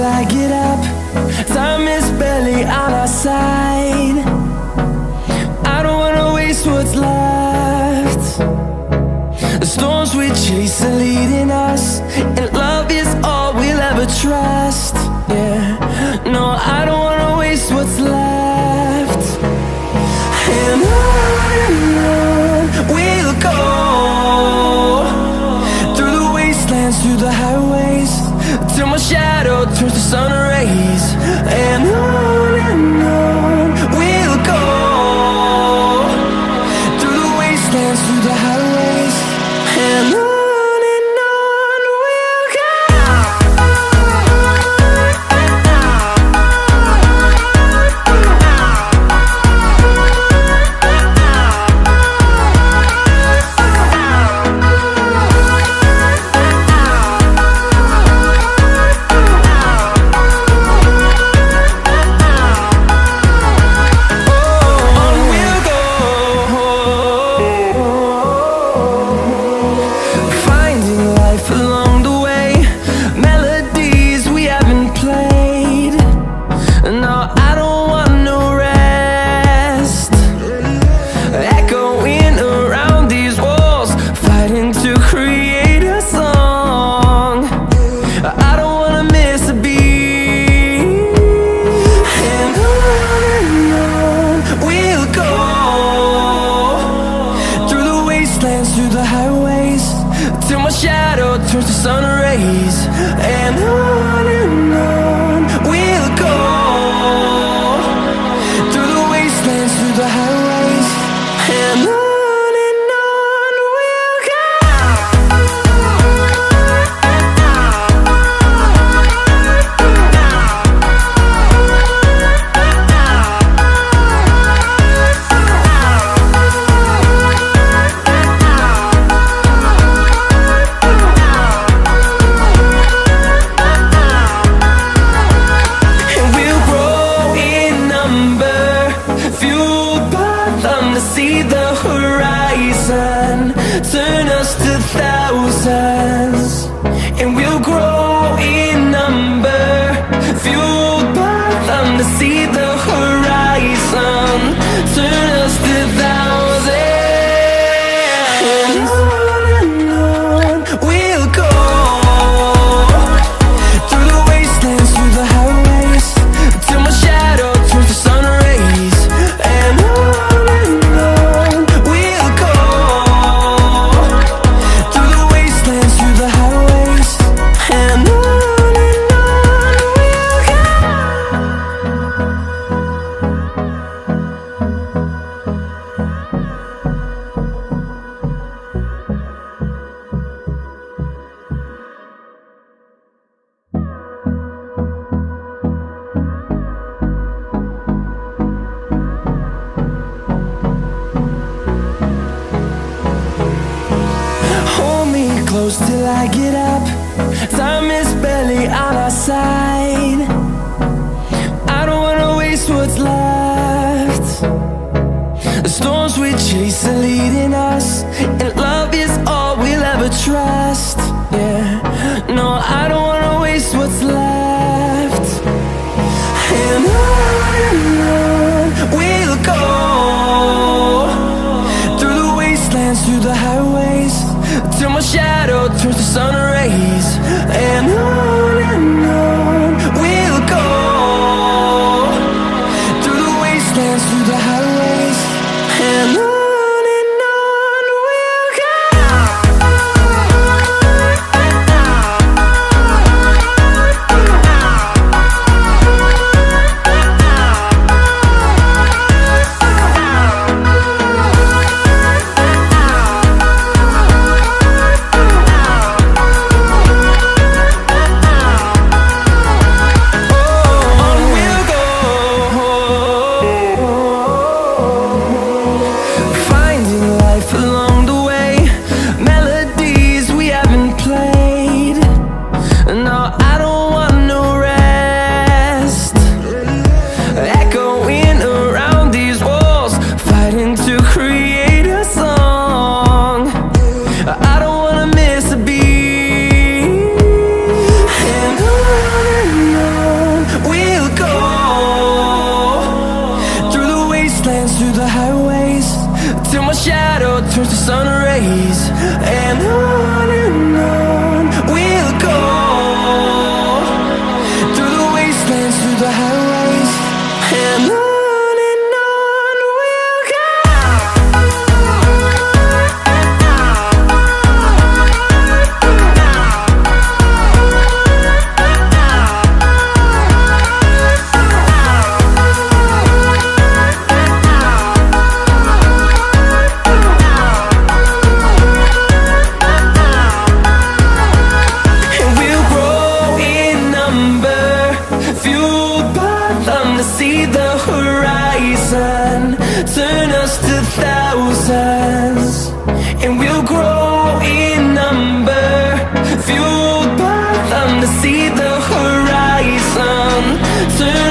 till I get up. Time is barely on our side. I don't wanna waste what's left. The storms we chase are leading us, and love is all we'll ever trust. Yeah, no, I don't wanna waste what's left. And on we'll go, through the wastelands, through the highways, till my shadow turns to sun rays. And on we'll go, through the wastelands, through the highways, and on. Through the highways, till my shadow turns to sun rays. And on we'll go, through the wastelands, through the highways, and on. See the horizon turn us to thousands, and we'll grow in number, fueled by them. To see the horizon turn us to thousands, and on we'll go, through the wastelands, through the highways, till my shadow turns to sun rays. And close till I get up. Time is barely on our side. I don't wanna waste what's left. The storms we chase are leading us, and love is all we'll ever trust. Yeah, no, I don't wanna waste what's left. And on we'll go, through the wastelands, through the highways, till my shadow turns to sun rays. And on we'll go, through the wastelands, through the highways, and on we'll And on we'll go. And we'll grow in number, fueled by them to see the horizon, turn us to thousands. And we'll grow in number, fueled by them to see the horizon, turn